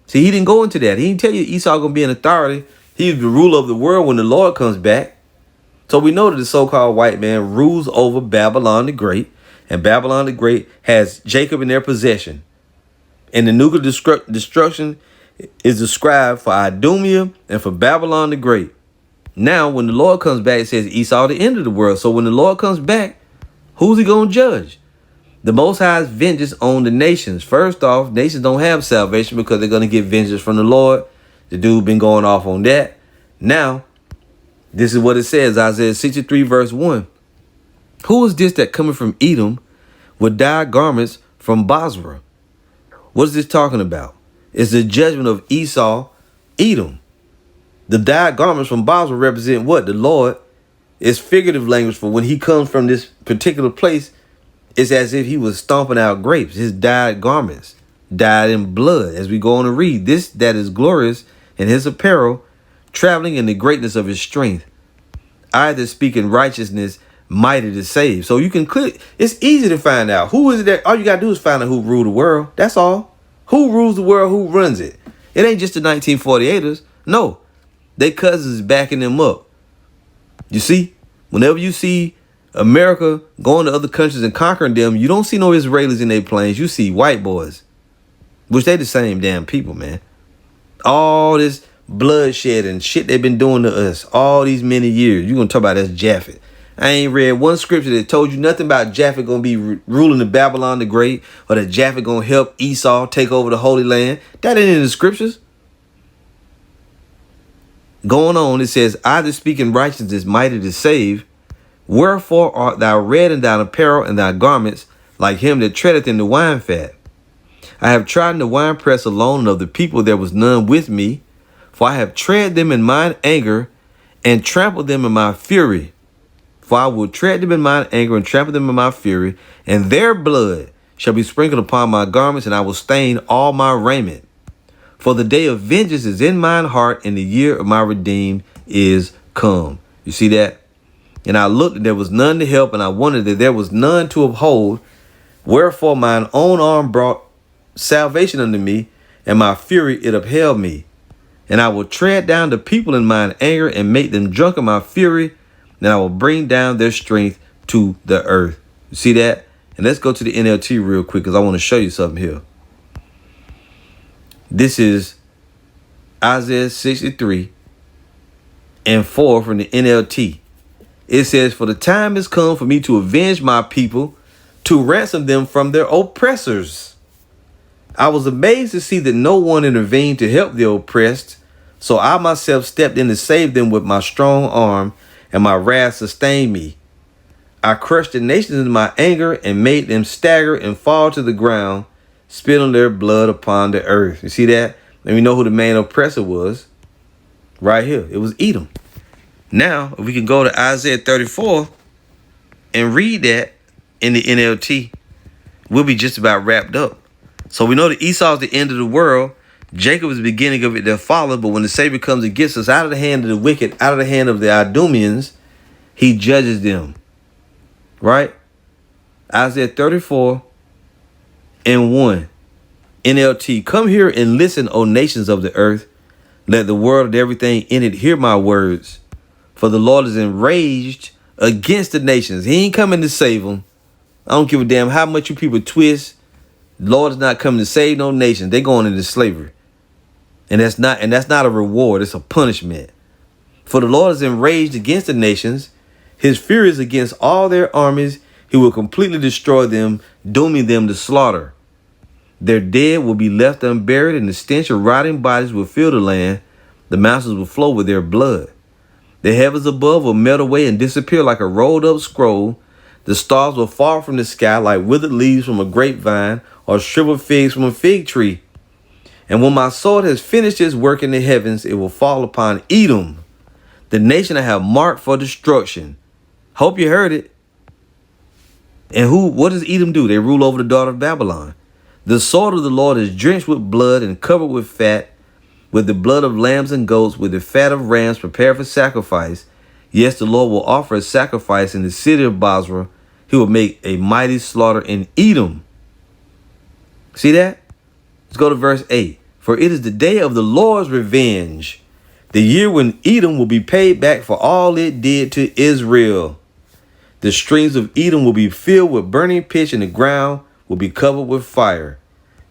See, he didn't go into that. He didn't tell you Esau going to be in authority. He's the ruler of the world when the Lord comes back. So we know that the so-called white man rules over Babylon the Great, and Babylon the Great has Jacob in their possession. And the nuclear destruction is described for Idumea and for Babylon the Great. Now, when the Lord comes back, it says Esau the end of the world. So when the Lord comes back, who's he going to judge? The Most High's vengeance on the nations. First off, nations don't have salvation because they're going to get vengeance from the Lord. The dude been going off on that. Now, this is what it says, Isaiah 63 verse 1. Who is this that cometh from Edom with dyed garments from Basra? What is this talking about? It's the judgment of Esau, Edom. The dyed garments from Basra represent what? The Lord. It's figurative language for when he comes from this particular place. It's as if he was stomping out grapes. His dyed garments, dyed in blood. As we go on to read, this that is glorious in his apparel, traveling in the greatness of his strength. I that speak in righteousness, mighty to save. So you can click. It's easy to find out. Who is it that all you got to do is find out who ruled the world. That's all. Who rules the world? Who runs it? It ain't just the 1948ers. No. They cousins backing them up. You see? Whenever you see America going to other countries and conquering them, you don't see no Israelis in their planes. You see white boys. Which they the same damn people, man. All this bloodshed and shit they've been doing to us all these many years. You gonna talk about that's Japhet. I ain't read one scripture that told you nothing about Japhet gonna be ruling the Babylon the Great, or that Japhet gonna help Esau take over the Holy Land. That ain't in the scriptures. Going on, it says, I that speak in righteousness, mighty to save. Wherefore art thou red in thine apparel and thy garments, like him that treadeth in the wine fat? I have trodden the winepress alone, and of the people there was none with me. For I have tread them in mine anger, and trampled them in my fury. For I will tread them in mine anger, and trample them in my fury, and their blood shall be sprinkled upon my garments, and I will stain all my raiment. For the day of vengeance is in mine heart, and the year of my redeemed is come. You see that? And I looked, and there was none to help, and I wondered that there was none to uphold. Wherefore mine own arm brought salvation unto me, and my fury it upheld me. And I will tread down the people in mine anger, and make them drunk in my fury, and I will bring down their strength to the earth. You see that? And let's go to the NLT real quick, because I want to show you something here. This is Isaiah 63 and 4 from the NLT. It says, for the time has come for me to avenge my people, to ransom them from their oppressors. I was amazed to see that no one intervened to help the oppressed. So I myself stepped in to save them with my strong arm, and my wrath sustained me. I crushed the nations in my anger, and made them stagger and fall to the ground, spilling their blood upon the earth. You see that? And we know who the main oppressor was. Right here. It was Edom. Now, if we can go to Isaiah 34 and read that in the NLT, we'll be just about wrapped up. So we know that Esau is the end of the world. Jacob is the beginning of it that followed. But when the Savior comes and gets us out of the hand of the wicked, out of the hand of the Idumeans, he judges them. Right? Isaiah 34 and 1. NLT, come here and listen, O nations of the earth. Let the world and everything in it hear my words. For the Lord is enraged against the nations. He ain't coming to save them. I don't give a damn how much you people twist. The Lord is not coming to save no nation. They're going into slavery. And that's not a reward. It's a punishment. For the Lord is enraged against the nations. His fury is against all their armies. He will completely destroy them, dooming them to slaughter. Their dead will be left unburied, and the stench of rotting bodies will fill the land. The mountains will flow with their blood. The heavens above will melt away and disappear like a rolled up scroll. The stars will fall from the sky like withered leaves from a grapevine, or shriveled figs from a fig tree. And when my sword has finished its work in the heavens, it will fall upon Edom, the nation I have marked for destruction. Hope you heard it. And what does Edom do? They rule over the daughter of Babylon. The sword of the Lord is drenched with blood and covered with fat, with the blood of lambs and goats, with the fat of rams prepared for sacrifice. Yes, the Lord will offer a sacrifice in the city of Basra. He will make a mighty slaughter in Edom. See that? Let's go to verse 8. For it is the day of the Lord's revenge, the year when Edom will be paid back for all it did to Israel. The streams of Edom will be filled with burning pitch, and the ground will be covered with fire.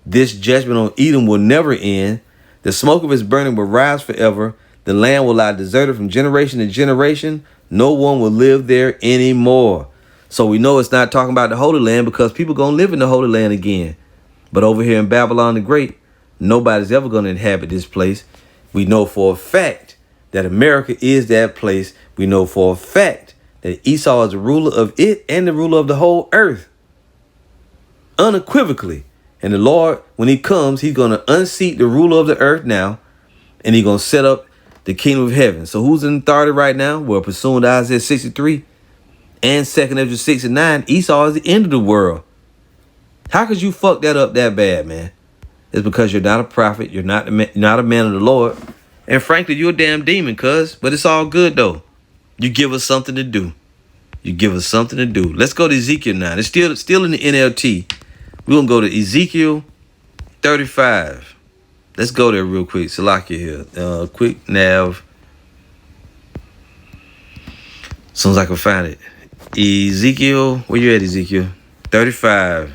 This judgment on Edom will never end. The smoke of its burning will rise forever. The land will lie deserted from generation to generation. No one will live there anymore. So we know it's not talking about the Holy Land, because people going to live in the Holy Land again. But over here in Babylon the Great, nobody's ever going to inhabit this place. We know for a fact that America is that place. We know for a fact that Esau is the ruler of it and the ruler of the whole earth. Unequivocally. And the Lord, when he comes, he's going to unseat the ruler of the earth now, and he's going to set up the kingdom of heaven. So who's in authority right now? Well, pursuing to Isaiah 63, And 2nd Ezra 6 and 9, Esau is the end of the world. How could you fuck that up that bad, man? It's because you're not a prophet. You're not a man of the Lord. And frankly, you're a damn demon, cuz. But it's all good, though. You give us something to do. You give us something to do. Let's go to Ezekiel now. It's still in the NLT. We're going to go to Ezekiel 35. Let's go there real quick. Salakia here. Quick nav. As soon as I can find it. Ezekiel, where you at, Ezekiel? 35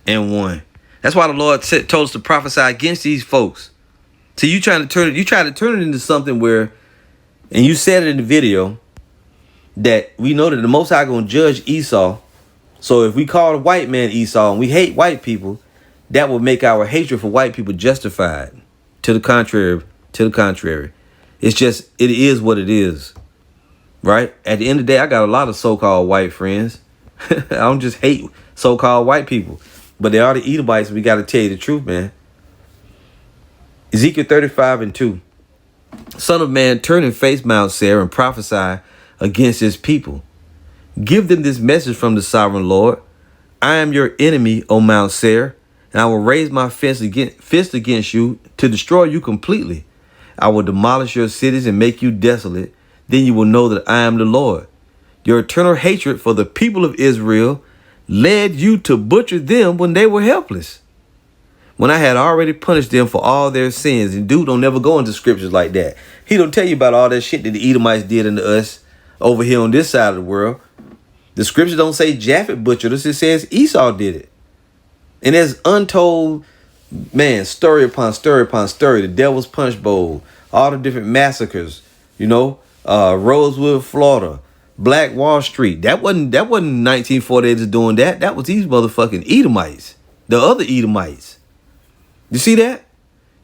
and 1. That's why the Lord told us to prophesy against these folks. So you try to turn it into something where, and you said it in the video, that we know that the Most High gonna judge Esau. So if we call the white man Esau and we hate white people, that will make our hatred for white people justified. To the contrary. It's just, it is what it is. Right? At the end of the day, I got a lot of so-called white friends. I don't just hate so-called white people. But they are the Edomites. We got to tell you the truth, man. Ezekiel 35 and 2. Son of man, turn and face Mount Seir and prophesy against his people. Give them this message from the sovereign Lord. I am your enemy, O Mount Seir, and I will raise my fist against you to destroy you completely. I will demolish your cities and make you desolate. Then you will know that I am the Lord. Your eternal hatred for the people of Israel led you to butcher them when they were helpless, when I had already punished them for all their sins. And dude don't never go into scriptures like that. He don't tell you about all that shit that the Edomites did unto us over here on this side of the world. The scriptures don't say Japhet butchered us. It says Esau did it. And there's untold, man, story upon story upon story. The Devil's Punch Bowl, all the different massacres, Rosewood, Florida, Black Wall Street. That wasn't 1948 doing that. That was these motherfucking Edomites, the other Edomites. You see that?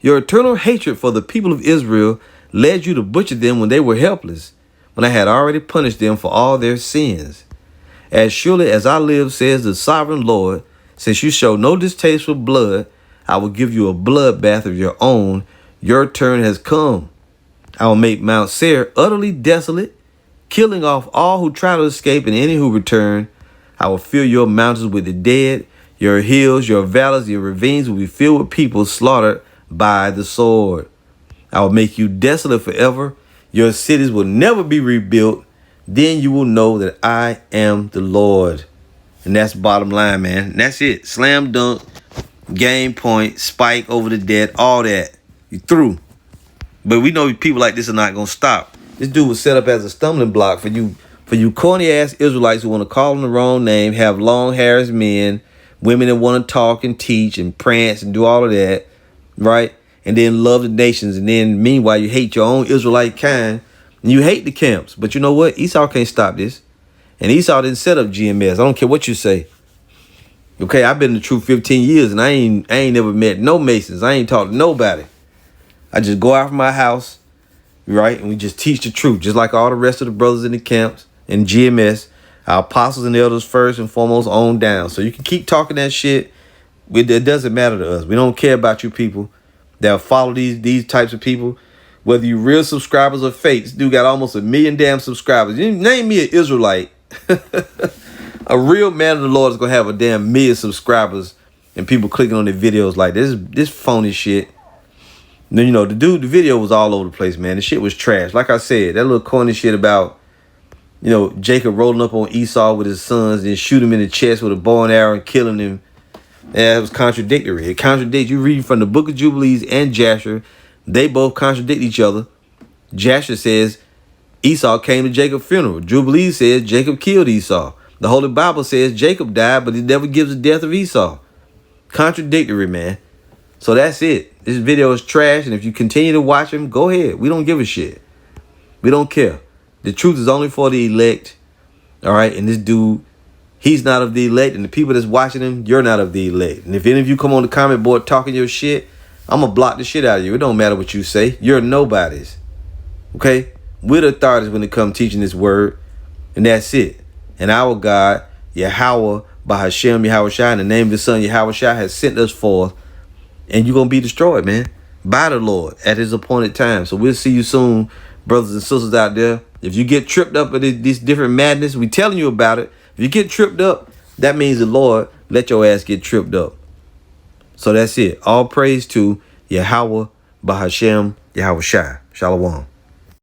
Your eternal hatred for the people of Israel led you to butcher them when they were helpless, when I had already punished them for all their sins. As surely as I live, says the sovereign Lord, since you show no distaste for blood, I will give you a bloodbath of your own. Your turn has come. I will make Mount Seir utterly desolate, killing off all who try to escape and any who return. I will fill your mountains with the dead. Your hills, your valleys, your ravines will be filled with people slaughtered by the sword. I will make you desolate forever. Your cities will never be rebuilt. Then you will know that I am the Lord. And that's bottom line, man. And that's it. Slam dunk, game point, spike over the dead, all that. You through. But we know people like this are not going to stop. This dude was set up as a stumbling block for you corny ass Israelites who want to call him the wrong name, have long hair as men, women that want to talk and teach and prance and do all of that, right? And then love the nations. And then meanwhile, you hate your own Israelite kind. And you hate the camps. But you know what? Esau can't stop this. And Esau didn't set up GMS. I don't care what you say. Okay, I've been in the truth 15 years and I ain't never met no Masons. I ain't talked to nobody. I just go out from my house, right? And we just teach the truth, just like all the rest of the brothers in the camps and GMS. Our apostles and elders first and foremost on down. So you can keep talking that shit. It doesn't matter to us. We don't care about you people that follow these types of people. Whether you real subscribers or fake. This dude got almost 1 million damn subscribers. You name me an Israelite. A real man of the Lord is going to have a damn 1 million subscribers and people clicking on their videos like this phony shit. Then, the video was all over the place, man. The shit was trash. Like I said, that little corny shit about, Jacob rolling up on Esau with his sons and shoot him in the chest with a bow and arrow and killing him. Yeah, it was contradictory. It contradicts. You read from the book of Jubilees and Jasher. They both contradict each other. Jasher says Esau came to Jacob's funeral. Jubilees says Jacob killed Esau. The Holy Bible says Jacob died, but it never gives the death of Esau. Contradictory, man. So that's it. This video is trash, and if you continue to watch him, go ahead. We don't give a shit. We don't care. The truth is only for the elect. All right, and this dude, he's not of the elect, and the people that's watching him, you're not of the elect. And if any of you come on the comment board talking your shit, I'm going to block the shit out of you. It don't matter what you say. You're nobodies. Okay? We're the authorities when it comes teaching this word. And that's it. And our God, Yahweh, by Hashem, Yahushua, in the name of his son, Yahushua, has sent us forth. And you're going to be destroyed, man. By the Lord at his appointed time. So we'll see you soon, brothers and sisters out there. If you get tripped up with this different madness, we telling you about it. If you get tripped up, that means the Lord let your ass get tripped up. So that's it. All praise to Yahweh, Bahashem, Yahweh Shai. Shalom.